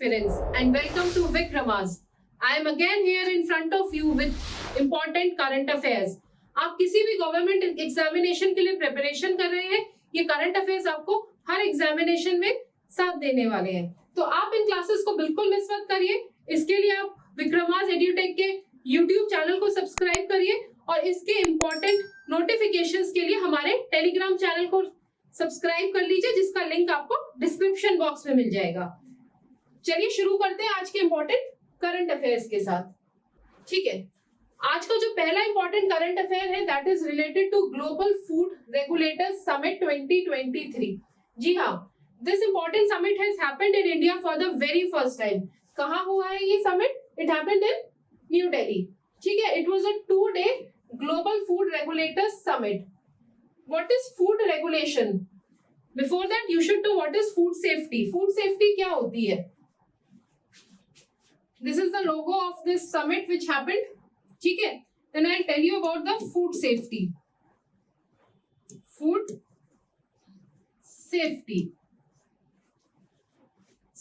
aspirants, and welcome to Vikramas. I am again here in front of you with important current affairs. आप किसी भी government examination के लिए preparation कर रहे हैं, ये करंट अफेयर्स आपको हर एग्जामिनेशन में साथ देने वाले हैं, तो आप इन क्लासेस को बिल्कुल मिस मत करिए। इसके लिए आप विक्रमास एड्यूटेक के यूट्यूब चैनल को सब्सक्राइब करिए और इसके इम्पोर्टेंट नोटिफिकेशंस के लिए हमारे टेलीग्राम चैनल को सब्सक्राइब कर लीजिए, जिसका लिंक आपको डिस्क्रिप्शन बॉक्स में मिल जाएगा। चलिए शुरू करते हैं आज के इम्पोर्टेंट करंट अफेयर्स के साथ। ठीक है, आज का जो पहला इंपॉर्टेंट करंट अफेयर है that is related to global food regulators summit 2023। जी हाँ, this important summit has happened in India for the very first time. कहाँ हुआ है ये summit? It happened in New Delhi. ठीक है, it was a 2-day global food regulators summit. What is food regulation? Before that, you should know what is food safety. Food safety क्या होती है? This is the logo of this summit which happened. ठीक है, then I'll tell you about the food safety. Food safety.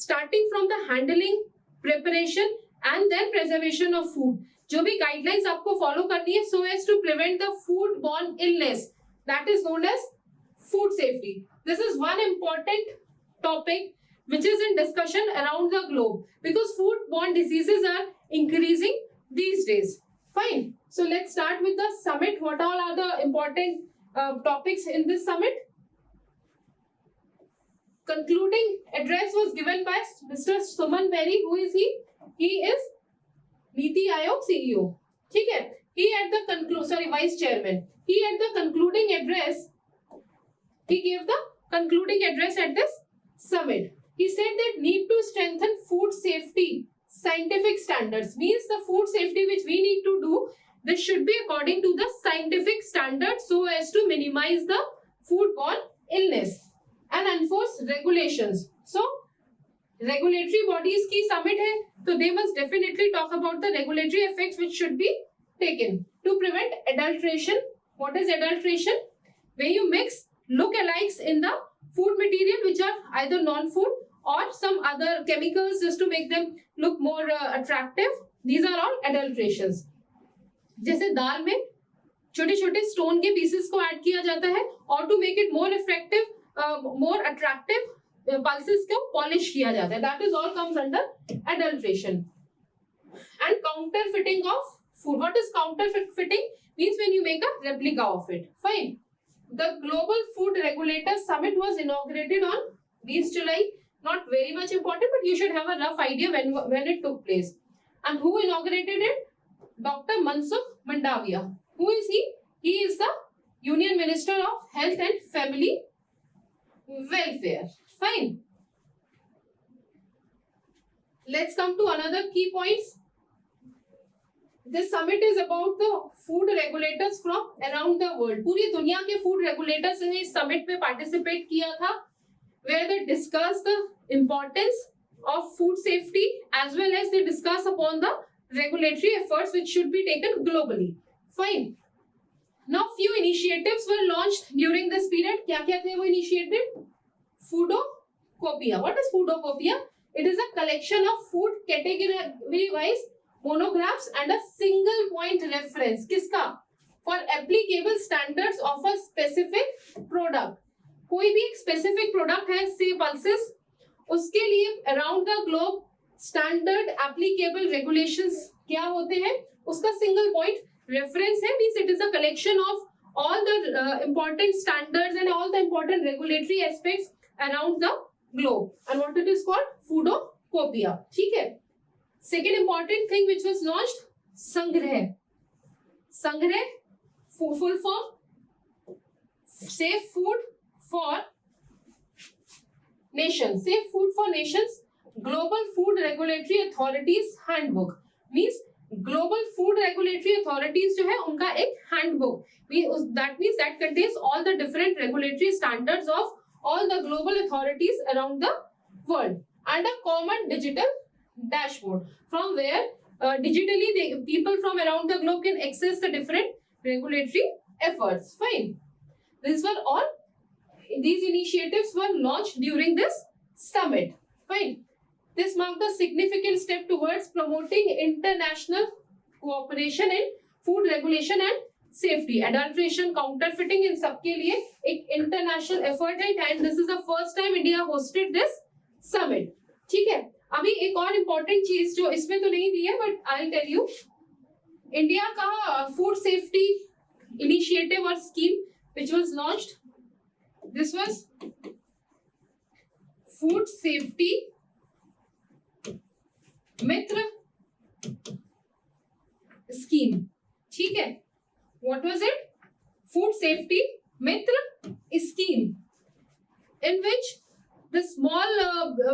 Starting from the handling, preparation and then preservation of food. जो भी guidelines आपको follow करनी है so as to prevent the food-borne illness. That is known as food safety. This is one important topic which is in discussion around the globe because food-borne diseases are increasing these days. Fine. So let's start with the summit. What all are the important topics in this summit? Concluding address was given by Mr. Suman Berry. Who is he? He is Niti Aayog CEO. ठीक है. He at the vice chairman. He at the concluding address, he gave the concluding address at this summit. He said that need to strengthen food safety scientific standards. Means the food safety which we need to do, this should be according to the scientific standards so as to minimize the foodborne illness and enforce regulations. So regulatory bodies की summit है, so they must definitely talk about the regulatory effects which should be taken to prevent adulteration. What is adulteration? Where you mix look-alikes in the food material which are either non-food or some other chemicals just to make them look more attractive. These are all adulterations. जैसे दाल में छोटे-छोटे stone के pieces को add किया जाता है और to make it more effective, more attractive pulses को पॉलिश किया जाता है. That is all comes under adulteration. And counterfeiting of food. What is counterfeiting? Means when you make a replica of it. Fine. The Global Food Regulators Summit was inaugurated on 20 July. Not very much important, but you should have a rough idea when it took place. And who inaugurated it? Dr. Mansukh Mandavia. Who is he? He is the Union Minister of Health and Family Welfare. Fine. Let's come to another key points. This summit is about the food regulators from around the world. पूरी दुनिया के food regulators ने इस summit में participate किया था, where they discuss the importance of food safety as well as they discuss upon the regulatory efforts which should be taken globally. Fine. Now few initiatives were launched during this period. क्या-क्या थे वो initiative? Foodocopia. What is Foodocopia? It is a collection of food category-wise monographs and a single point reference. किसका? For applicable standards of a specific product. कोई भी एक specific product है, say pulses, उसके लिए around the globe standard applicable regulations क्या होते हैं? उसका single point reference है, means it is a collection of all the important standards and all the important regulatory aspects around the globe. And what it is called? Foodocopia. ठीक है? Second important thing which was launched, Sangrah. Sangrah, full form, Safe Food for Nations. Safe Food for Nations, Global Food Regulatory Authorities Handbook. Means Global Food Regulatory Authorities जो है उनका एक handbook. That means that contains all the different regulatory standards of all the global authorities around the world and a common digital dashboard from where digitally people from around the globe can access the different regulatory efforts. Fine. These initiatives were launched during this summit. Fine. This marked a significant step towards promoting international cooperation in food regulation and safety. Adulteration, counterfeiting, इन सबके लिए एक international effort है, and this is the first time India hosted this summit. ठीक है. अभी एक और important चीज जो इसमें तो नहीं दी है, but I'll tell you. India का food safety initiative or scheme which was launched. This was food safety Mitra scheme. ठीक है. What was it? Food safety mitra scheme, in which the small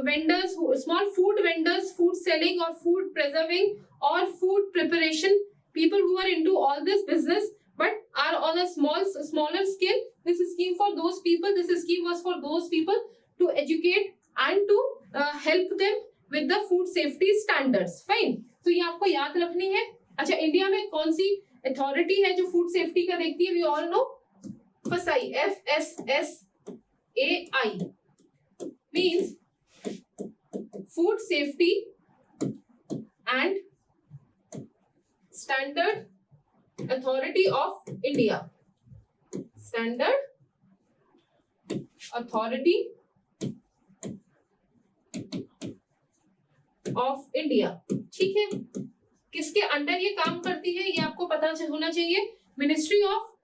vendors, small food vendors, food selling or food preserving or food preparation, people who are into all this business but are on a smaller scale, this scheme for those people, this scheme was for those people to educate and to help them with the food safety standards. Fine. तो ये आपको याद रखनी है. अच्छा, India में कौन सी authority है जो फूड सेफ्टी का देखती है? We all know FSSAI, FSSAI means Food Safety and Standard Authority of India. Standard Authority of India. ठीक है. किसके अंडर ये काम करती है ये आपको पता होना चाहिए. Ministry of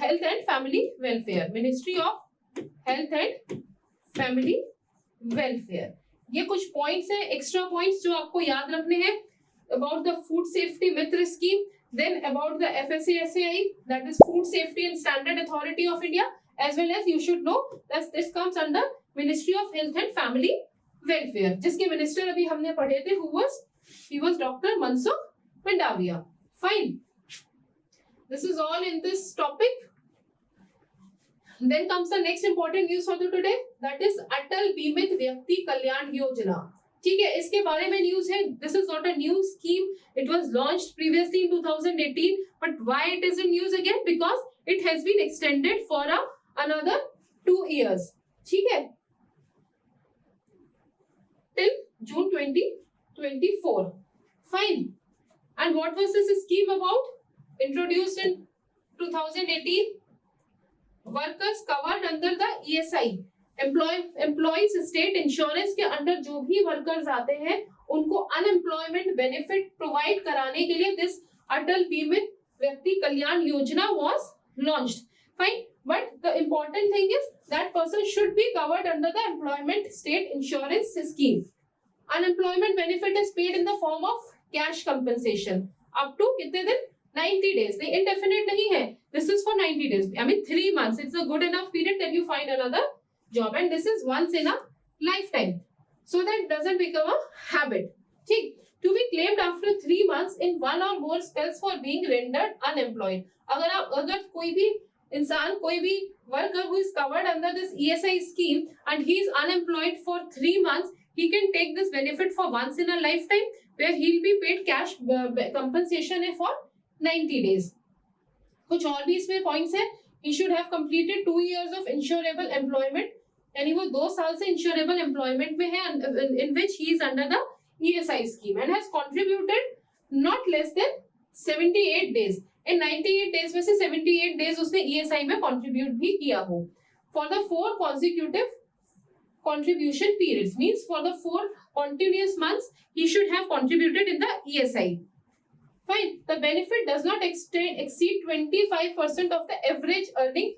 health and family welfare. Ministry of health and family welfare. ये कुछ पॉइंट्स हैं, एक्स्ट्रा पॉइंट्स जो आपको याद रखने हैं about the food safety mitra scheme. Then about the FSSAI, that is Food Safety and Standard Authority of India, as well as you should know that this comes under Ministry of Health and Family Welfare, जिसके minister अभी हमने पढ़े थे. He was Dr. Mansukh Mandaviya. Fine. This is all in this topic. Then comes the next important news for today. That is Atal Bimit Vyakti Kalyan Yojana. ठीक है, इसके बारे में न्यूज है. This is not a new scheme. It was launched previously in 2018. But why it is in news again? Because it has been extended for another 2 years. ठीक है, till June 2024. Fine. And what was this scheme about? Introduced in 2018. Workers covered under the ESI. Employees state insurance के under जो भी workers आते हैं उनको unemployment benefit provide कराने के लिए दिस अटल बीमित व्यक्ति Kalyan Yojana was launched. Fine. But the important thing is that person should be covered under the employment state insurance scheme. Unemployment benefit is paid in the form of cash compensation up to कितने दिन? 90 days. नहीं, indefinite नहीं है. This is for 90 days. I mean 3 months. It's a good enough period that you find another job, and this is once in a lifetime. So that doesn't become a habit. ठीक. To be claimed after 3 months in one or more spells for being rendered unemployed. अगर कोई भी इंसान, कोई भी worker who is covered under this ESI scheme and he is unemployed for 3 months, he can take this benefit for once in a lifetime, where he'll be paid cash compensation for 90 days. कुछ और भी इसमें points हैं. He should have completed 2 years of insurable employment. यानी वो 2 साल से insurable employment में है, in which he is under the ESI scheme and has contributed not less than 78 days. In 98 days में से 78 days उसने ESI में contribute भी किया हो. For the 4 consecutive contribution periods, means for the 4 continuous months he should have contributed in the ESI. Fine. The benefit does not exceed 25% of the average earning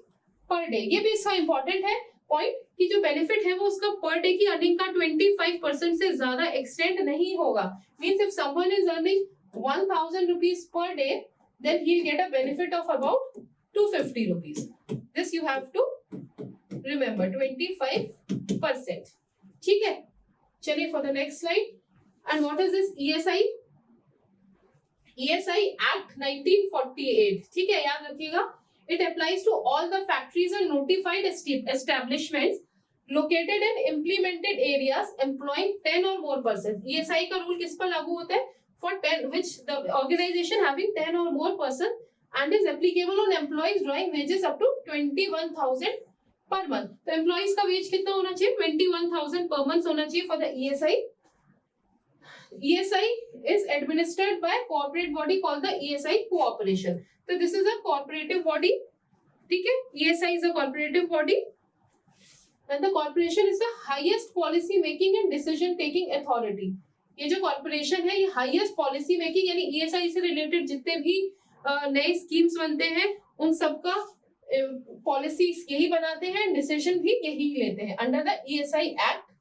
per day. ये भी इसका important है point कि जो benefit है वो उसका per day की earning का 25% से ज़्यादा extend नहीं होगा. Means if someone is earning 1000 rupees per day, then he'll get a benefit of about 250 rupees. This you have to remember, 25%. ठीक है, चलिए for the next slide. And what is this ESI? ESI Act 1948. ठीक है, याद रखिएगा. It applies to all the factories and notified establishments located in implemented areas employing 10 or more persons. ESI का rule किस पर लागू होता है? For 10, which the organization having 10 or more persons and is applicable on employees drawing wages up to 21,000 per month. तो employees का veg कितना होना चाहिए? 21,000 पर मंथ होना चाहिए for the ESI. ESI is administered by corporate body called the ESI Corporation. So this is a cooperative body. ठीक है, ESI is a cooperative body and the corporation is the highest policy making and decision taking authority. ये जो corporation है ये highest policy making यानी ESI से related जितने भी नए स्कीम्स बनते हैं उन सबका पॉलिसीज यही बनाते हैं, डिसीजन भी यही लेते हैं under the ESI act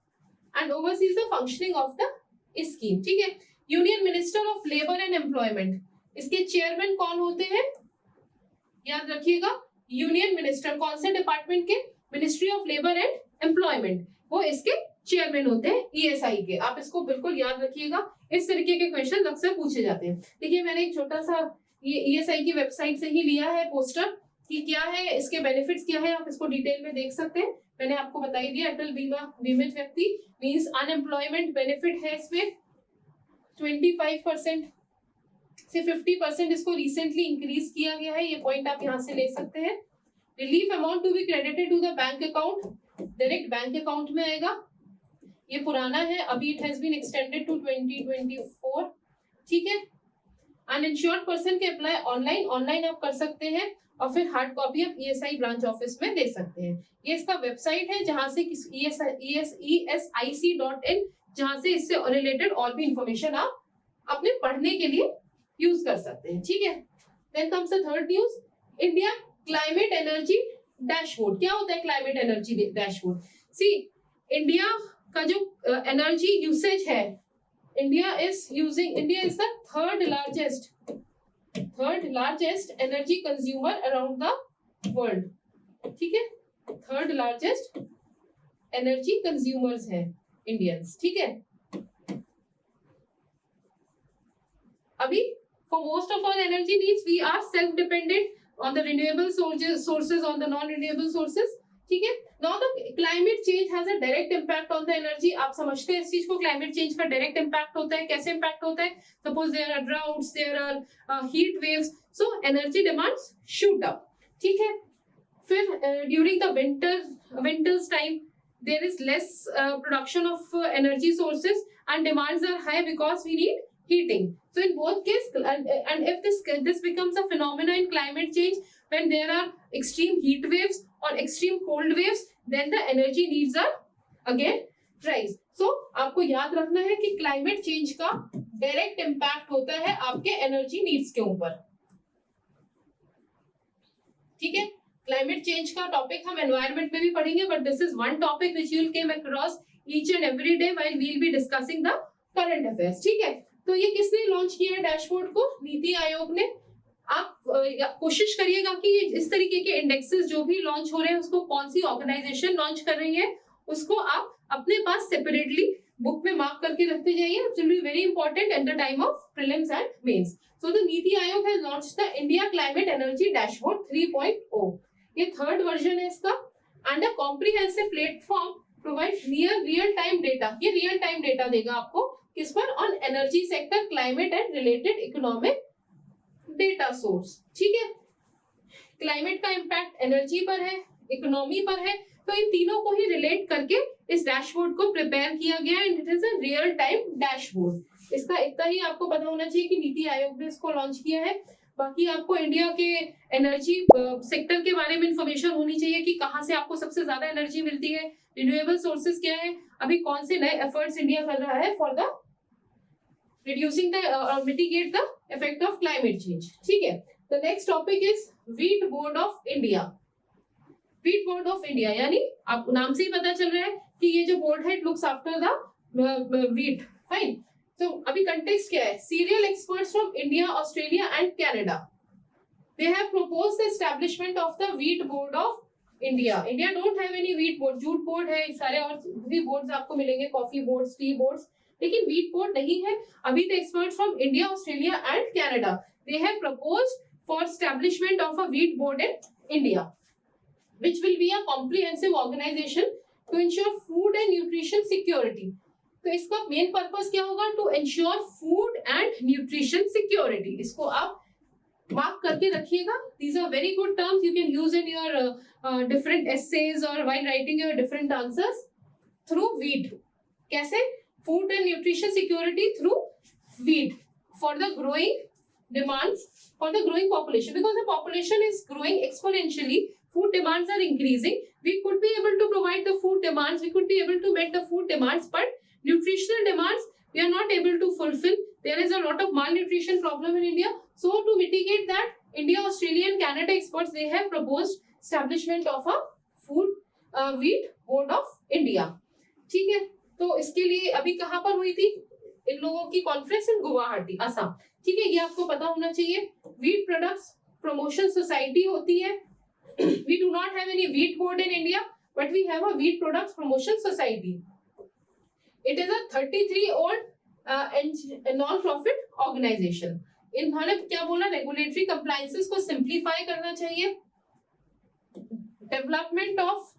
and overseas the functioning of the scheme. ठीक है, union minister of labour and employment, इसके चेयरमैन कौन होते हैं? याद रखिएगा, यूनियन मिनिस्टर कौन से डिपार्टमेंट के? Ministry of labour and employment, वो इसके चेयरमैन होते हैं ESI के. आप इसको बिल्कुल याद रखिएगा, इस तरीके के क्वेश्चन अक्सर पूछे जाते हैं. देखिए मैंने एक छोटा सा ये ESI की वेबसाइट से ही लिया है पोस्टर कि क्या है, इसके बेनिफिट्स क्या है, आप इसको डिटेल में देख सकते हैं. मैंने आपको बता ही दिया. अटल बीमा बीमित व्यक्ति मींस अनएम्प्लॉयमेंट बेनिफिट है इसमें 25% से 50% इसको रिसेंटली इंक्रीज किया गया है. ये पॉइंट आप यहाँ से ले सकते हैं. Relief amount to be credited to the bank account, direct bank account में आएगा. ये पुराना है, अभी it has been extended to 2024. ठीक है, अनइंश्योर्ड पर्सन के अप्लाई ऑनलाइन आप कर सकते हैं और फिर हार्ड कॉपी आप ESI ब्रांच ऑफिस में दे सकते हैं. ये इसका वेबसाइट है जहां से ESIC.in, जहां से इससे रिलेटेड और भी इंफॉर्मेशन आप अपने पढ़ने के लिए यूज कर सकते हैं. ठीक है, then comes the third news, India climate energy dashboard. क्या होता है climate energy dashboard? See, India का जो एनर्जी यूसेज है, India is the third largest energy consumer around the world. ठीक है, थर्ड लार्जेस्ट एनर्जी कंज्यूमर्स हैं इंडियंस. ठीक है, अभी for most of our energy needs we are self dependent on the renewable sources, on the non renewable sources. ठीक है, now the climate change has a direct impact on the energy. आप समझते हैं इस चीज को, क्लाइमेट चेंज का direct impact होता है. कैसे इम्पैक्ट होता है? Suppose there are droughts, there are heat waves, so energy demands shoot up. ठीक है, फिर during the winters time there is less production of energy sources and demands are high because we need heating. So in both cases, and if this becomes a phenomena in climate change, when there are extreme heat waves or extreme cold waves, then the energy needs are again rise. So आपको याद रखना है कि climate change का direct impact होता है आपके energy needs के ऊपर. ठीक है, क्लाइमेट चेंज का टॉपिक हम एनवायरनमेंट में भी पढ़ेंगे, but this is one topic which you will come across each and every day while we will be discussing the current affairs. ठीक है, तो ये किसने लॉन्च किया है डैशबोर्ड को? नीति आयोग ने. आप कोशिश करिएगा कि इस तरीके के इंडेक्सेस जो भी लॉन्च हो रहे हैं उसको कौन सी ऑर्गेनाइजेशन लॉन्च कर रही है उसको आप अपने पास सेपरेटली बुक में मार्क करके रखते जाइए. It will be very important at the time of prelims and mains. So the NITI Aayog has launched the India climate energy dashboard 3.0. ये थर्ड वर्जन है इसका. And a comprehensive platform provide near real time data. ये real time data देगा आपको किस पर? On energy sector, climate and related economic data source. ठीक है, क्लाइमेट का इम्पैक्ट एनर्जी पर है, इकोनॉमी पर है, तो इन तीनों को ही रिलेट करके इस डैशबोर्ड को प्रिपेयर किया गया है. It is a real time dashboard. इसका इतना ही आपको पता होना चाहिए कि नीति आयोग ने इसको लॉन्च किया है. बाकी आपको इंडिया के एनर्जी सेक्टर के बारे में इंफॉर्मेशन होनी चाहिए कि कहाँ से आपको सबसे ज्यादा एनर्जी मिलती है, रिन्यूएबल सोर्सेज क्या है, अभी कौन से नए एफर्ट्स इंडिया कर रहा है for the reducing the mitigate the effect of climate change. ठीक है, the next topic is wheat board of India. Wheat board of India यानी आपको नाम से ही पता चल रहा है कि ये जो बोर्ड है it looks after the wheat. Fine. तो अभी कंटेक्स्ट क्या है? Serial experts from India, Australia and Canada, they have proposed the establishment of the wheat board of India. India don't have any wheat board. Jute board है, सारे और भी boards आपको मिलेंगे, कॉफी बोर्ड्स, टी बोर्ड्स, लेकिन wheat board नहीं है. अभी the experts from India, Australia and Canada, they have proposed for establishment of a wheat board in India, which will be a comprehensive organization to ensure food and nutrition security. तो इसका main purpose क्या होगा? To ensure food and nutrition security. इसको आप mark करके रखिएगा. These are very good terms, you can use in your different essays or while writing your different answers through wheat. कैसे? Food and nutrition security through wheat for the growing demands for the growing population, because the population is growing exponentially, food demands are increasing. We could be able to provide the food demands, we could be able to meet the food demands, but nutritional demands we are not able to fulfill. There is a lot of malnutrition problem in India. So to mitigate that, India, Australia and Canada experts, they have proposed establishment of a food wheat board of India. ठीक है, तो इसके लिए अभी कहाँ पर हुई थी इन लोगों की कॉन्फ्रेंस? इन गुवाहाटी, असम. ठीक है, ये आपको पता होना चाहिए. व्हीट प्रोडक्ट्स प्रमोशन सोसाइटी होती है. We do not have any wheat board in India, but we have a wheat products promotion society. It is a 33-year-old non-profit organization. इन्होंने क्या बोला? रेगुलेटरी कंप्लायंसेस को सिंप्लीफाई करना चाहिए. Development of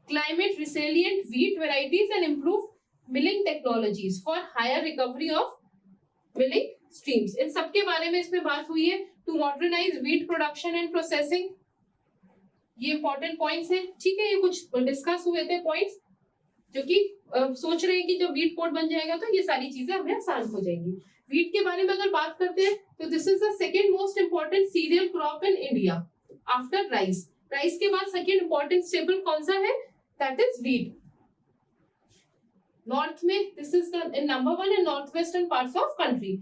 climate resilient wheat varieties and improve milling technologies for higher recovery of milling streams. इन सब के बारे में इसमें बात हुई है. To modernize wheat production and processing, ये इंपॉर्टेंट पॉइंट्स हैं. ठीक है, ये कुछ डिस्कस हुए थे पॉइंट्स जो कि सोच रहे हैं कि जब वीट पोर्ट बन जाएगा तो ये सारी चीजें हमें आसान हो जाएंगी. वीट के बारे में अगर बात करते हैं तो this is the second most important cereal crop in India after rice. Rice के बाद सेकेंड इंपॉर्टेंट स्टेबल कौन सा है? That is wheat. नॉर्थ में this is the number one in north western parts of country.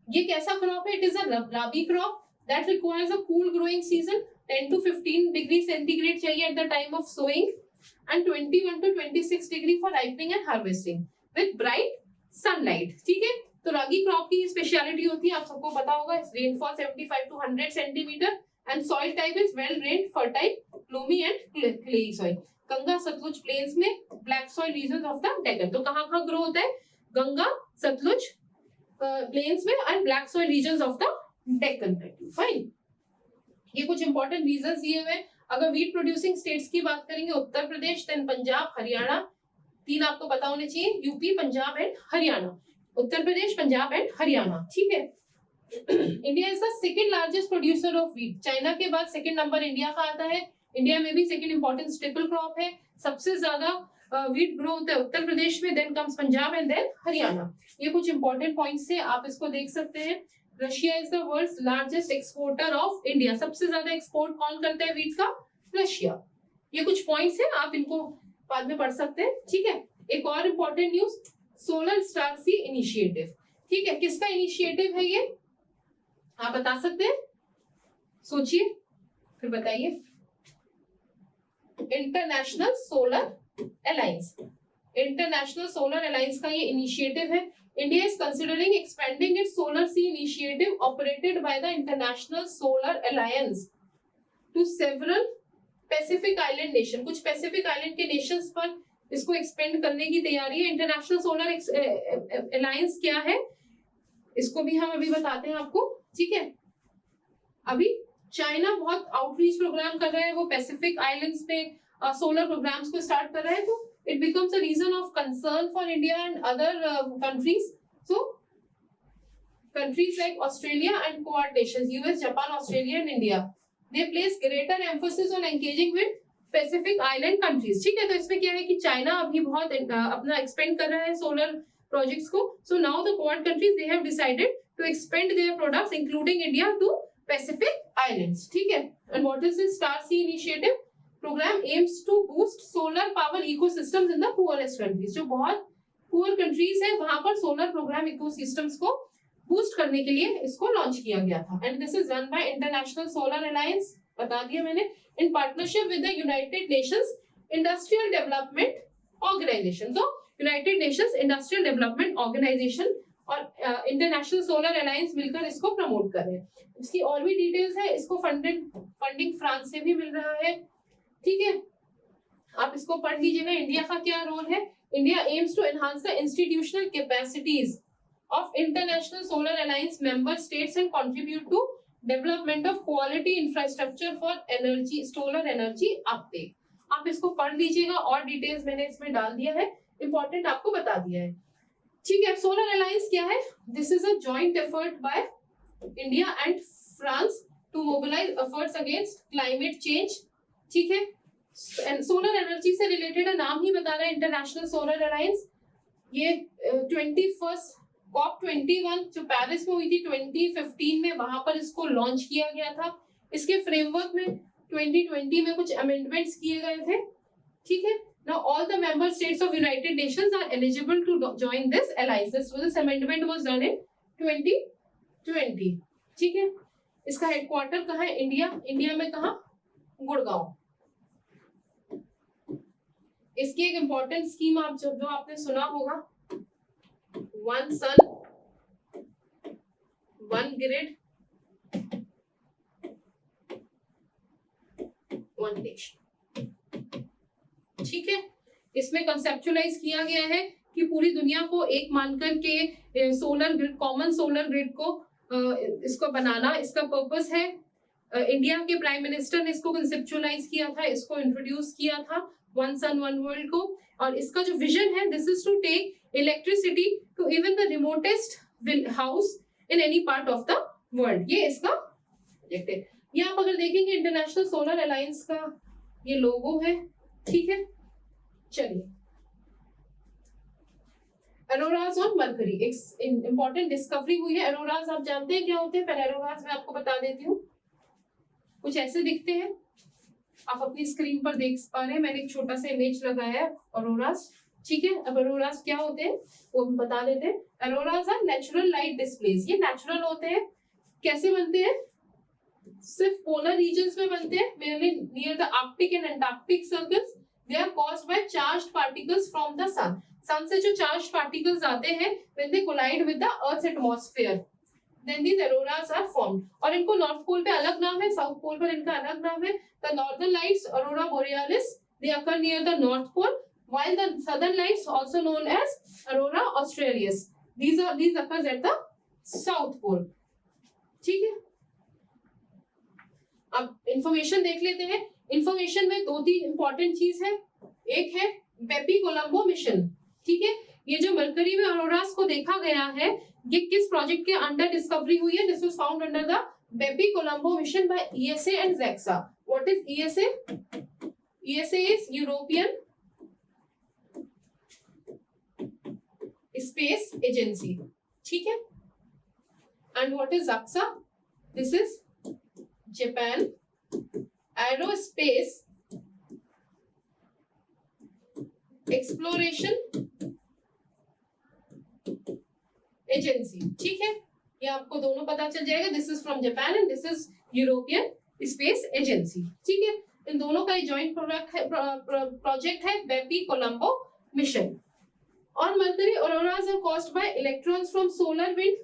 ये कैसा crop है? It is a rabi crop that requires a cool growing season. 10 to 15 degree centigrade चाहिए at the time of sowing and 21 to 26 degree for ripening and harvesting with bright sunlight. ठीक है, तो रागी crop की speciality होती है, आप सबको पता होगा. Rainfall 75 to 100 centimetre and soil type is well drained, fertile, loamy and clayey soil. Ganga Sutlej plains में black soil region of the Deccan. तो कहाँ कहाँ ग्रो होता है? गंगा सतलुज प्लेन्स में and black soil region of the Deccan. Fine, ये कुछ इंपॉर्टेंट रीजन दिए हुए. अगर वीट प्रोड्यूसिंग स्टेट्स की बात करेंगे, उत्तर प्रदेश, देन पंजाब, हरियाणा. तीन आपको पता होने चाहिए, UP, Punjab and Haryana. Uttar Pradesh, Punjab and Haryana. ठीक है. India is the second largest producer of wheat. China के बाद सेकंड नंबर इंडिया का आता है. इंडिया में भी सेकंड इंपॉर्टेंट स्टेपल क्रॉप है. सबसे ज्यादा वीट ग्रो होता है उत्तर प्रदेश में, then comes Punjab and then Haryana. ये कुछ इंपॉर्टेंट पॉइंट्स है, आप इसको देख सकते हैं. Russia is the world's largest exporter of India. सबसे ज्यादा एक्सपोर्ट कौन करता है वीट का? रशिया. ये कुछ पॉइंट्स हैं, आप इनको बाद में पढ़ सकते हैं. ठीक है. एक और important news, solar star c initiative. ठीक है, किसका इनिशिएटिव है ये? आप बता सकते हैं? सोचिए फिर बताइए. International solar alliance. International solar alliance का ये इनिशिएटिव है. India is considering expanding its Solar Sea initiative operated by the International Solar Alliance to several Pacific Island nation. कुछ Pacific Island के nations पर इसको expand करने की तैयारी है. International Solar Alliance क्या है, इसको भी हम अभी बताते हैं आपको. ठीक है. अभी चाइना बहुत आउटरीच प्रोग्राम कर रहा है, वो Pacific Islands में सोलर प्रोग्राम्स को स्टार्ट कर रहा है. तो it becomes a reason of concern for India and other countries. So countries like Australia and Quad nations, US, Japan, Australia and India, they place greater emphasis on engaging with Pacific Island countries. ठीक है, तो इसमें क्या है कि China अभी बहुत अपना एक्सपेंड कर रहा है सोलर प्रोजेक्ट्स को. So now the Quad countries, they have decided to expand their products including India to Pacific Islands. ठीक है. And what is this Star Sea initiative? Programme aims to boost solar power ecosystems in the poorest countries. जो बहुत poor countries है वहां पर solar programme ecosystems को boost करने के लिए इसको लॉन्च किया गया था. And this is run by International solar Alliance, बता दिया मैंने, in partnership with the United Nations Industrial Development Organization. तो United Nations Industrial Development Organization और इंटरनेशनल सोलर अलायंस मिलकर इसको प्रमोट कर रहे हैं. इसकी और भी डिटेल्स है. इसको फंडिंग फ्रांस से भी मिल रहा है. ठीक है, आप इसको पढ़ लीजिएगा. इंडिया का क्या रोल है? India aims to enhance the institutional capacities of international solar alliance member states and contribute to development of quality infrastructure for energy solar energy uptake. आप इसको पढ़ लीजिएगा, और डिटेल्स मैंने इसमें डाल दिया है, इंपॉर्टेंट आपको बता दिया है. ठीक है. सोलर अलायंस क्या है? This is a joint effort by India and France to mobilise efforts against climate change. ठीक है. सोलर एनर्जी से रिलेटेड है, नाम ही बता रहा है इंटरनेशनल सोलर अलायंस। ये 21 COP21 जो पेरिस में हुई थी 2015 में, वहां पर इसको लॉन्च किया गया था। इसके फ्रेमवर्क में 2020 में कुछ अमेंडमेंट्स किए गए थे, ठीक है। Now all the member states of United Nations are eligible to join this alliance. So this amendment was done in 2020, ठीक है। इसका हेडक्वार्टर कहाँ है? इंडिया में कहाँ? गुड़गांव। इसकी एक इम्पोर्टेंट स्कीम आप जो आपने सुना होगा, one sun one grid one nation, ठीक है। इसमें कंसेप्चुलाइज किया गया है कि पूरी दुनिया को एक मानकर के solar grid, common solar grid को इसको बनाना इसका पर्पस है। इंडिया के प्राइम मिनिस्टर ने इसको कंसेप्चुलाइज किया था, इसको इंट्रोड्यूस किया था वन सन वन वर्ल्ड को। और इसका जो विजन है, this is to take electricity to even the remotest house in any part of the world. ये इसका प्रोजेक्ट है। ये आप अगर देखेंगे इंटरनेशनल सोलर अलायंस का ये लोगो है, ठीक है। चलिए, अरोराज ऑन मरकरी, एक इंपॉर्टेंट डिस्कवरी हुई है। अरोराज आप जानते हैं क्या होते हैं? पहले अरोराज मैं आपको बता देती हूँ। कुछ ऐसे दिखते हैं, आप अपनी स्क्रीन पर देख पा रहे हैं, मैंने एक छोटा सा इमेज लगाया है अरोराज, ठीक है। अब अरोराज क्या होते हैं वो हम बता देते हैं। Arora's are natural light displays. ये नेचुरल होते हैं। कैसे बनते हैं? सिर्फ पोलर रीजन्स में बनते हैं, mainly near the Arctic and Antarctic circles. They are caused by charged particles from the sun. Sun से जो चार्ज्ड पार्टिकल्स आते हैं, when they collide with the earth's atmosphere, then these auroras are formed। और इनको north pole पे अलग नाम है, साउथ पोल पर इनका अलग नाम है। The northern lights, aurora borealis, they occur near the north pole, while the southern lights, also known as aurora australis, these occurs at the south pole, ठीक है। अब इंफॉर्मेशन देख लेते हैं। इंफॉर्मेशन में दो तीन इंपॉर्टेंट चीज है। एक है बेपी कोलंबो मिशन, ठीक है। ये जो मरकरी में ऑरोरास को देखा गया है, ये किस प्रोजेक्ट के अंडर डिस्कवरी हुई है? This was found under the Bepi Colombo mission by ESA and JAXA। What is ESA? ESA is European space agency, ठीक है। And what is JAXA? This is Japan aerospace exploration agency, ठीक है। ये आपको दोनों पता चल जाएगा। This is from Japan and this is European space agency, ठीक है। इन दोनों का जॉइंट प्रोजेक्ट है बेपी कोलंबो मिशन। और Mercury auroras are caused bye electrons from solar wind,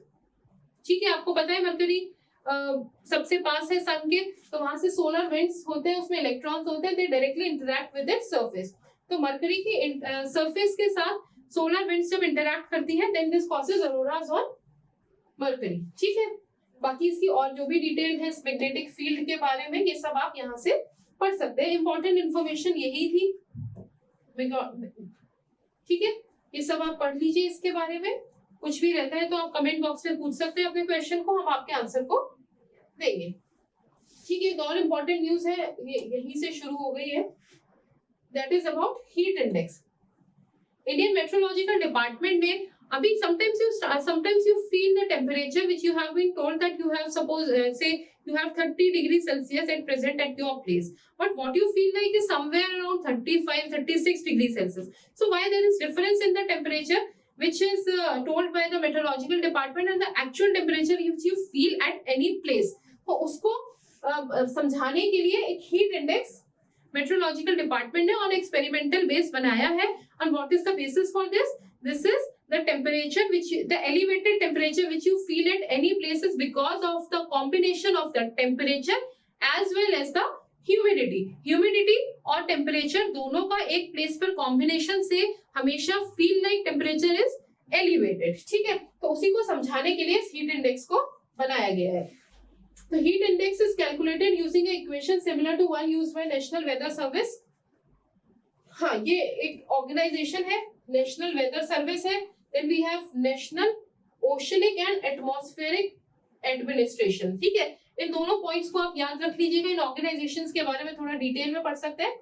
ठीक है। आपको पता है मरकरी सबसे पास है सन के, तो वहां से सोलर विंड्स होते हैं, उसमें इलेक्ट्रॉन्स होते हैं, they directly interact with its surface. तो मरकरी की सरफेस के साथ सोलर विंड्स जब इंटरैक्ट करती है, then this causes auroras on Mercury, ठीक है। बाकी इसकी और जो भी डिटेल है इस मैग्नेटिक फील्ड के बारे में, ये सब आप यहाँ से पढ़ सकते हैं। इंपॉर्टेंट इंफॉर्मेशन यही थी, ठीक है। ये सब आप पढ़ लीजिए। इसके बारे में कुछ भी रहता है तो आप कमेंट बॉक्स में पूछ सकते हैं अपने क्वेश्चन को, हम आपके आंसर को देंगे, ठीक है। एक और इम्पोर्टेंट न्यूज है, ये यहीं से शुरू हो गई है, that is about heat index. Indian meteorological department में अभी sometimes you feel the temperature which you have been told that you have say you have 30 degrees Celsius at present at your place, but what you feel like is somewhere around 35-36 degrees Celsius. So why there is difference in the temperature which is told by the meteorological department and the actual temperature which you feel at any place? तो उसको समझाने के लिए एक heat index meteorological department ने on experimental base बनाया है। And what is the basis for this? This is the temperature the elevated temperature which you feel at any place is because of the combination of the temperature as well as the humidity और temperature दोनों का एक place पर combination से हमेशा feel like temperature is elevated, ठीक है। तो उसी को समझाने के लिए इस heat index को बनाया गया है। तो heat index is calculated using an equation similar to one used by National Weather Service। हाँ, ये एक ऑर्गेनाइजेशन है, नेशनल वेदर सर्विस है। Then we have National Oceanic and Atmospheric Administration, ठीक है। इन दोनों पॉइंट्स को आप याद रख लीजिएगा। इन ऑर्गेनाइजेशंस के बारे में थोड़ा डिटेल में पढ़ सकते हैं।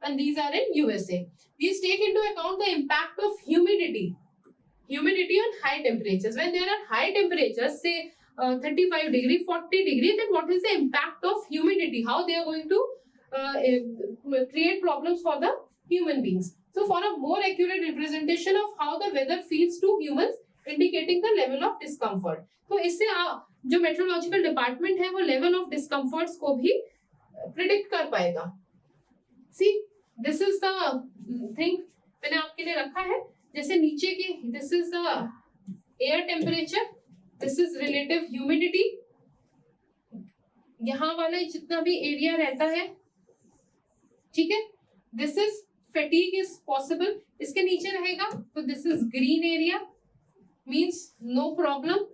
and these are in USA. These take into account the impact of humidity on high temperatures. When there are high temperatures, say 35 degree, 40 degree, then what is the impact of humidity? How they are going to create problems for the human beings. So for a more accurate representation of how the weather feels to humans, indicating the level of discomfort. तो इससे जो meteorological department है वो level of discomforts को भी predict कर पाएगा. See this is the thing मैंने आपके लिए रखा है. जैसे नीचे की this is the air temperature, this is relative humidity. यहाँ वाले जितना भी एरिया रहता है, ठीक है, this is fatigue is possible. इसके नीचे रहेगा तो this is green area, means no problem,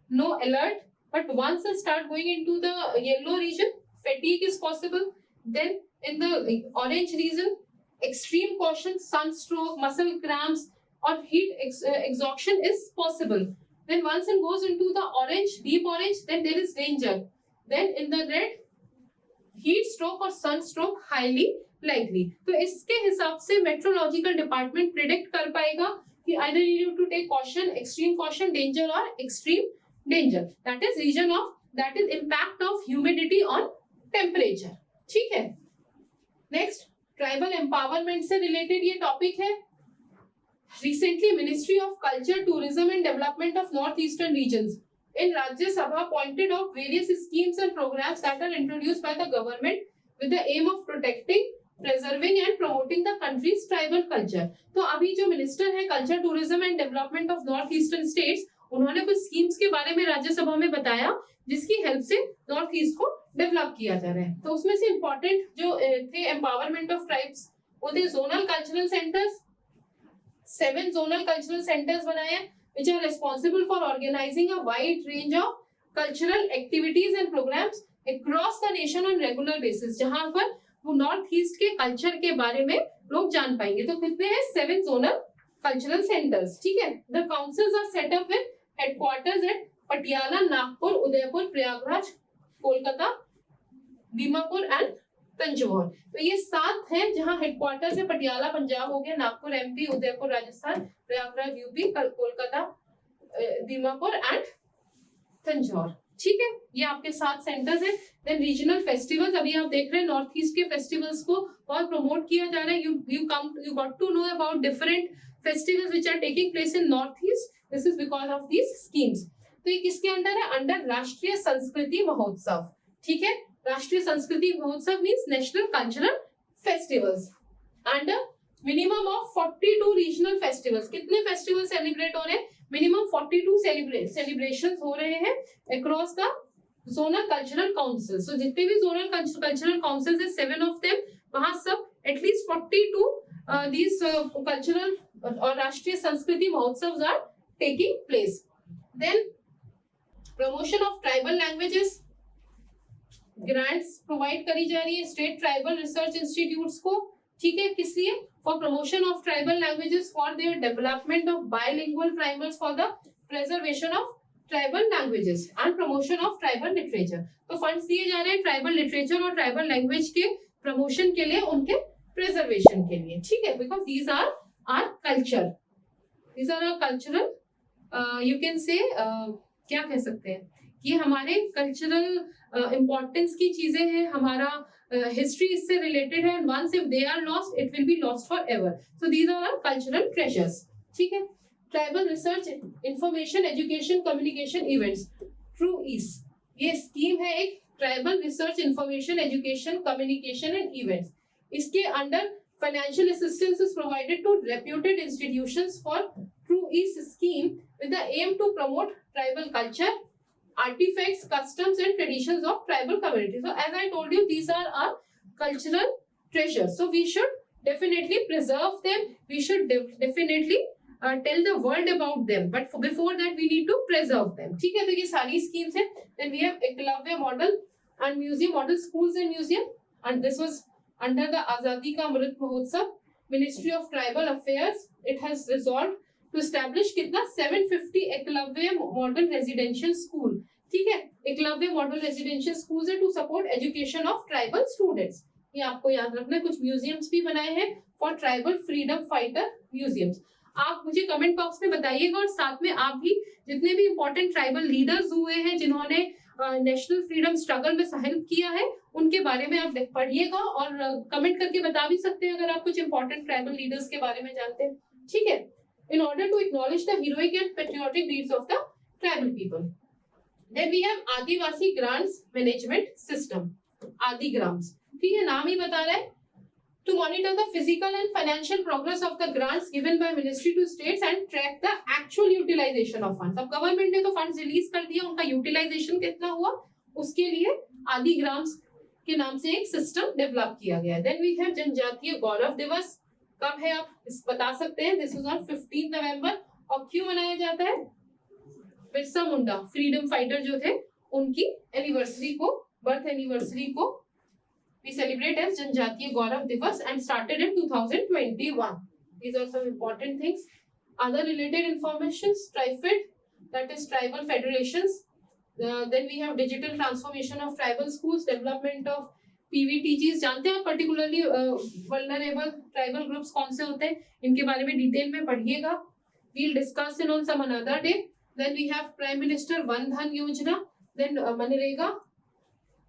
no alert. But once I start going into the yellow region, fatigue is possible. Then in the orange region, extreme caution, sunstroke, muscle cramps, or heat exhaustion is possible. Then once it goes into the orange, deep orange, then there is danger. Then in the red, heat stroke or sunstroke highly likely. तो इसके हिसाब से meteorological department predict कर पाएगा कि either you need to take caution, extreme caution, danger or extreme danger. That is impact of humidity on temperature. ठीक है. Next, tribal empowerment से रिलेटेड ये टॉपिक है. Recently, Ministry of Culture, Tourism and Development of Northeastern Regions in Rajya Sabha pointed out various schemes and programs that are introduced by the government with the aim of protecting, preserving and promoting the country's tribal culture. तो अभी जो minister है culture, tourism and development of north eastern states, उन्होंने कुछ schemes के बारे में राज्यसभा में बताया जिसकी हेल्प से नॉर्थ ईस्ट को डेवलप किया जा रहा है. तो उसमें से इंपॉर्टेंट जो थे एम्पावरमेंट ऑफ ट्राइब्स, वो थे zonal cultural centres. 7 zonal cultural centres बनाए हैं which are responsible for organizing a wide range of cultural activities and programs across the nation on regular basis, जहां पर वो नॉर्थ ईस्ट के कल्चर के बारे में लोग जान पाएंगे. तो कितने हैं? 7 जोनल कल्चरल सेंटर्स. ठीक है. The councils are set up with headquarters at Patiala, Nagpur, Udaipur, Prayagraj, Kolkata, Dimapur and Tanjore. तो ये 7 हैं जहां हेडक्वार्टर है पटियाला पंजाब हो गया, Nagpur MP, Udaipur Rajasthan, Prayagraj UP, Kolkata, Dimapur and Tanjore. ठीक है. ये आपके 7 सेंटर्स हैं. देन रीजनल फेस्टिवल्स, अभी आप देख रहे हैं नॉर्थ ईस्ट के फेस्टिवल्स को बहुत प्रमोट किया जा रहा है. You got to know about different festivals which are taking place in north east. This is because of these schemes. तो ये किसके अंडर है? अंडर राष्ट्रीय संस्कृति महोत्सव. ठीक है. Rashtriya Sanskriti Mahotsav means national cultural festivals. And minimum of 42 regional festivals. कितने festival celebrate हो रहे हैं? मिनिमम 42 सेलिब्रेशंस हो रहे हैं across the zonal cultural council. So जितने भी जोनल कल्चरल काउंसिल्स है, 7 ऑफ देम, वहां सब एटलीस्ट 42 these cultural और Rashtriya Sanskriti Mahotsav are taking place. Then promotion of tribal languages, grants provide करी जा रही है स्टेट ट्राइबल रिसर्च इंस्टीट्यूट्स को. ठीक है. किस लिए? For promotion of tribal languages, for their development of bilingual primers, for the preservation of tribal languages and promotion of tribal literature. तो फंड्स दिए जा रहे हैं ट्राइबल लिटरेचर और ट्राइबल लैंग्वेज के प्रमोशन के लिए, उनके प्रिजर्वेशन के लिए. ठीक है. Because these are our culture, these are our cultural, you can say क्या कह सकते हैं, ये हमारे कल्चरल इम्पोर्टेंस की चीजें हैं, हमारा हिस्ट्री इससे रिलेटेड है. And once if they are lost, it will be lost for ever. So these are our cultural treasures. ठीक है. Tribal research, information, education, communication events, true east. ये स्कीम है एक, tribal research, information, education, communication and events. इसके under financial assistance is provided to reputed institutions for true east scheme with the aim to promote tribal culture, artifacts, customs and traditions of tribal communities. So as I told you, these are our cultural treasures. So we should definitely preserve them. We should definitely tell the world about them. But before that, we need to preserve them. ठीक है. तो ये सारी schemes हैं. Then we have Eklavya model and museum model, schools and museum. And this was under the Azadi Ka Amrit Mahotsav. Ministry of Tribal Affairs, it has resolved to establish कितना 750 Eklavya model residential school. ठीक है. Eklavya model residential school है to support education of tribal students. ये आपको याद रखना है। कुछ म्यूजियम्स भी बनाए हैं for tribal freedom fighter museums. आप मुझे कमेंट बॉक्स में बताइएगा, और साथ में आप भी जितने भी इंपॉर्टेंट ट्राइबल लीडर्स हुए हैं जिन्होंने नेशनल फ्रीडम स्ट्रगल में हेल्प किया है, उनके बारे में आप पढ़िएगा, और कमेंट करके बता भी सकते हैं अगर आप कुछ इंपॉर्टेंट ट्राइबल लीडर्स के बारे में जानते हैं, ठीक है। In order to acknowledge the heroic and patriotic deeds of the tribal people. Then we have Adivasi grants management system, Adi grams, ठीक है, नाम ही बता रहा है। To monitor the physical and financial progress of the grants given by ministry to states and track the actual utilization of funds. अब government ने तो funds release कर दिया, उनका यूटिलाइजेशन कितना हुआ उसके लिए आदि ग्राम्स के नाम से एक सिस्टम डेवलप किया गया है। देन वी हैव जनजातीय गौरव दिवस, कब है आप इस बता सकते हैं? दिस इज ऑन 15 नवंबर। और क्यों मनाया जाता है? बिरसा मुंडा फ्रीडम फाइटर जो थे उनकी एनिवर्सरी को, बर्थ एनिवर्सरी को we celebrate as Janjatiya Gaurav Divas and started in 2021. These are some important things. Other related informations, TriFed, that is tribal federations. Then we have digital transformation of tribal schools, development of PVTGs. जानते हैं particularly vulnerable tribal groups कौन से होते हैं, इनके बारे में detail में पढ़िएगा। We'll discuss it on some another day. Then we have Prime Minister Wan Dhan Yojana. Then MNREGA,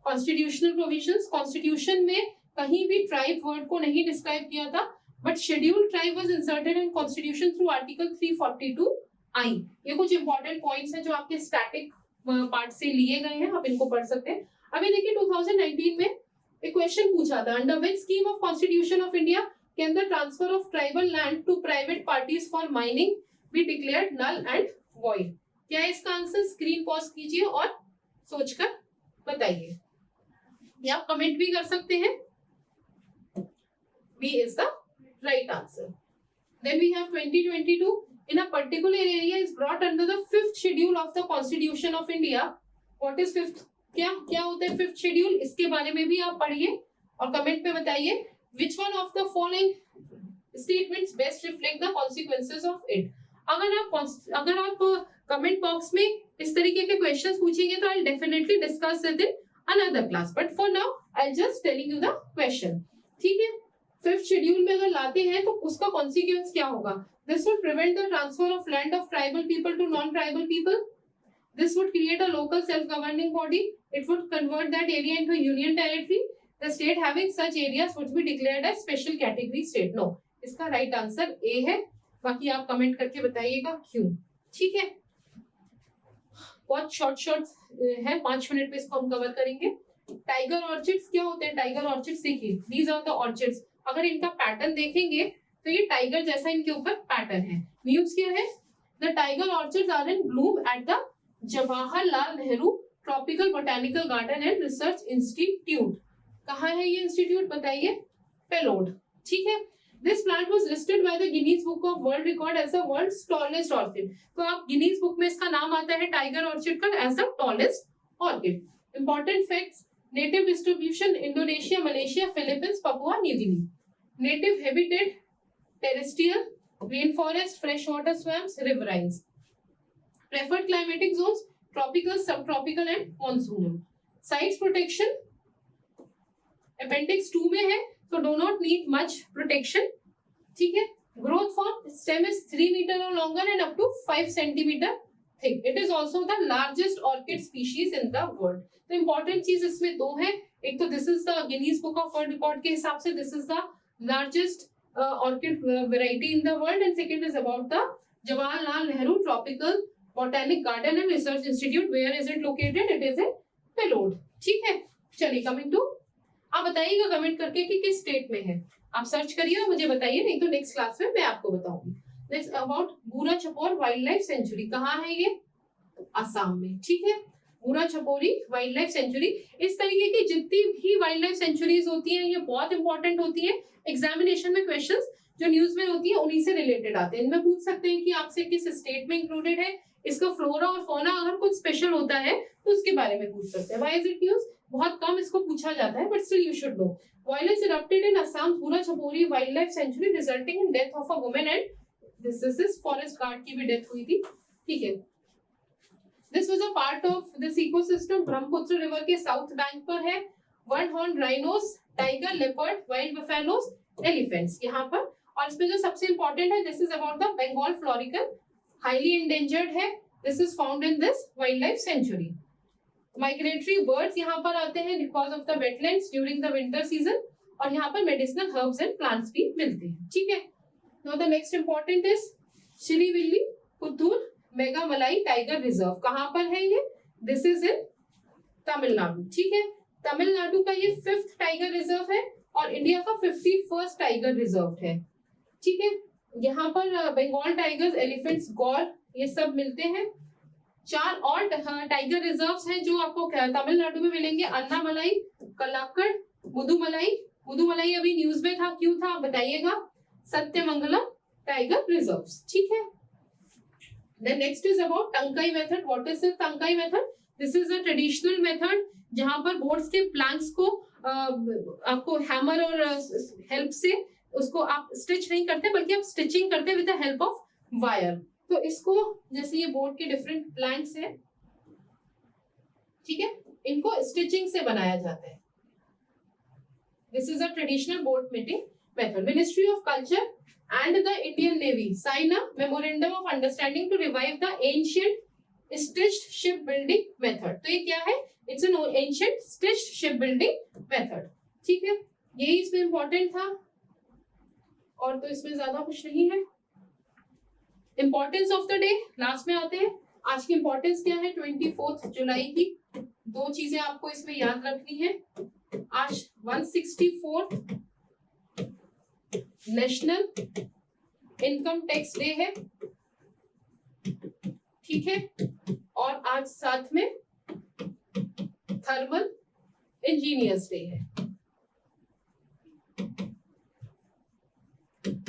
constitutional provisions. Constitution में कहीं भी ट्राइब वर्ड को नहीं डिस्क्राइब किया था, but scheduled tribe was inserted in constitution through article 342I। ये कुछ important points हैं जो आपके स्टैटिक पार्ट से लिए गए हैं, आप इनको पढ़ सकते हैं। अभी देखिए 2019 में एक क्वेश्चन पूछा था, under which scheme of constitution of India can the transfer of tribal land to private parties for mining be declared null and void? क्या है इसका आंसर? स्क्रीन पॉज कीजिए और सोचकर बताइए, या आप कमेंट भी कर सकते हैं। B is the right answer. Then we have 2022. In a particular area is brought under the 5th schedule of the Constitution of India. What is 5th? क्या होता है 5th schedule? इसके बारे में भी आप पढ़िए और कमेंट पे बताइए। Which one of the following statements best reflect the consequences of it? अगर आप कमेंट बॉक्स में इस तरीके के क्वेश्चंस पूछेंगे तो I'll definitely discuss it in another class, but for now I'll just telling you the question, ठीक है। 5th शेड्यूल में अगर लाते हैं तो उसका कॉन्सिक्वेंस क्या होगा? This would prevent the transfer of land of tribal people to non-tribal people. This would create a local self-governing body. It would convert that area into union territory. The state having such areas would be declared as special category state. No, इसका right answer A है। बाकी आप comment करके बताइएगा क्यों, ठीक है। बहुत शॉर्ट है, 5 मिनट पे इसको हम कवर करेंगे। टाइगर ऑर्चिड्स क्या होते हैं? टाइगर ऑर्चिड्स देखिए, दीज आर द ऑर्चिड्स। अगर इनका पैटर्न देखेंगे तो ये टाइगर जैसा इनके ऊपर पैटर्न है। न्यूज क्या है? The tiger orchids are in bloom at the Jawaharlal Nehru tropical botanical garden and research institute. कहाँ है ये इंस्टीट्यूट बताइए? पेलोड, ठीक है। This plant was listed by the Guinness Book of World Record as the world's tallest orchid. तो आप Guinness book में इसका नाम आता है टाइगर ऑर्चिड का as the tallest orchid. Important facts, native distribution Indonesia, Malaysia, Philippines, Papua New Guinea. Native habitat terrestrial, rain forest, fresh water swamps, riverines. Preferred climatic zones tropical, sub tropical and monsoonal. CITES protection appendix 2 में है, तो do not need much protection, ठीक है। Growth form stem is 3 metre और longer and up to 5 centimetre thick. It is also the largest orchid species in the world. तो important चीज इसमें 2 है, एक तो this is the Guinness book of world record के हिसाब से this is the largest orchid variety in the world, and second is about the Jawaharlal Nehru tropical botanic garden and research institute. Where is it located? It is in Palode, ठीक है। चलिए coming to, आप बताइएगा comment करके कि किस स्टेट में है। आप सर्च करिए और मुझे बताइए, नहीं तो नेक्स्ट क्लास में मैं आपको बताऊंगी। नेक्स्ट अबाउट बूरा छपोर वाइल्ड लाइफ सेंचुरी, कहाँ है ये? असम में, ठीक है। बूरा छपोरी वाइल्ड लाइफ सेंचुरी। इस तरीके की जितनी भी वाइल्ड लाइफ सेंचुरीज होती हैं ये बहुत इंपॉर्टेंट होती है। एग्जामिनेशन में क्वेश्चंस जो न्यूज में होती है उन्हीं से रिलेटेड आते हैं। इनमें पूछ सकते हैं कि आपसे किस स्टेट में इंक्लूडेड है, इसका फ्लोरा और फौना अगर कुछ स्पेशल होता है तो उसके बारे में पूछ सकते हैं। Why is it news? बहुत कम इसको पूछा जाता है, but still you should know. Violence erupted in Assam Burachapori wildlife sanctuary resulting in death of a woman and this is forest guard की भी डेथ हुई थी, ठीक है। This was a part of this ecosystem. Brahmaputra river के south bank पर है। One horn rhinos, tiger, leopard, wild buffaloes, elephants यहाँ पर। और इसमें जो सबसे इंपॉर्टेंट है, this is about the Bengal florican, highly endangered है, this is found in this wildlife sanctuary. Migratory birds यहाँ पर आते हैं because of the wetlands during the winter season, और यहाँ पर मेडिसिनल हर्ब्स एंड प्लांट्स भी मिलते हैं, ठीक है। Now the next important is Srivilliputhur Megamalai tiger reserve. कहाँ पर है ये? दिस इज इन तमिलनाडु, ठीक है। तमिलनाडु का ये 5th टाइगर रिजर्व है और इंडिया का 51st टाइगर रिजर्व है, ठीक है। यहाँ पर बंगाल टाइगर्स, एलिफेंट्स, गौर, ये सब मिलते हैं। 4 और टाइगर रिजर्व्स हैं जो आपको तमिलनाडु में मिलेंगे, अन्नामलाई, कलाक्कड़, मुदुमलाई। मुदुमलाई अभी न्यूज में था, क्यों था बताइएगा। सत्यमंगलम टाइगर रिजर्व्स, ठीक है। Then next is about Tankai method. What is the Tankai method? This is a traditional method जहां पर बोर्ड्स के प्लैंक्स को आपको हैमर और हेल्प से उसको आप स्टिच नहीं करते, बल्कि आप स्टिचिंग करते हैं with the help of wire. तो इसको, जैसे ये बोर्ड के डिफरेंट प्लैंक्स हैं, ठीक है, इनको स्टिचिंग से बनाया जाता है। This is a traditional board making method. Ministry of culture and the Indian Navy sign a memorandum of understanding to revive the ancient stitched shipbuilding method। तो ये क्या है? It's an ancient stitched shipbuilding method, ठीक है। यही इसमें important था और तो इसमें ज्यादा कुछ नहीं है। Importance of the day last में आते हैं। आज की इंपॉर्टेंस क्या है? 24 जुलाई की 2 चीजें आपको इसमें याद रखनी है। आज 164th national income tax day है, ठीक है। और आज साथ में थर्मल इंजीनियर्स डे है।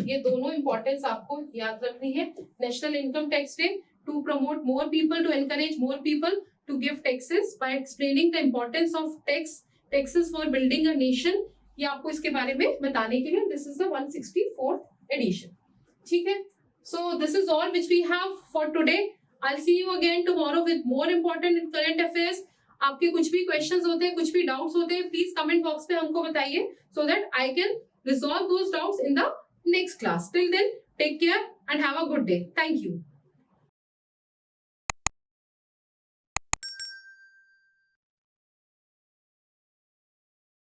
ये दोनों इंपॉर्टेंस आपको याद रखनी है। National income tax day to promote more people, to encourage more people to give taxes by explaining the importance of taxes for building a nation. ये आपको इसके बारे में बताने के लिए this is the 164th edition, ठीक है। So this is all which we have for today. I will see you again tomorrow with more important current affairs. आपके कुछ भी क्वेश्चंस होते हैं, कुछ भी डाउट्स होते हैं, प्लीज कमेंट बॉक्स पे हमको बताइए, so that I can resolve those doubts in the next class. Till then take care and have a good day. Thank you.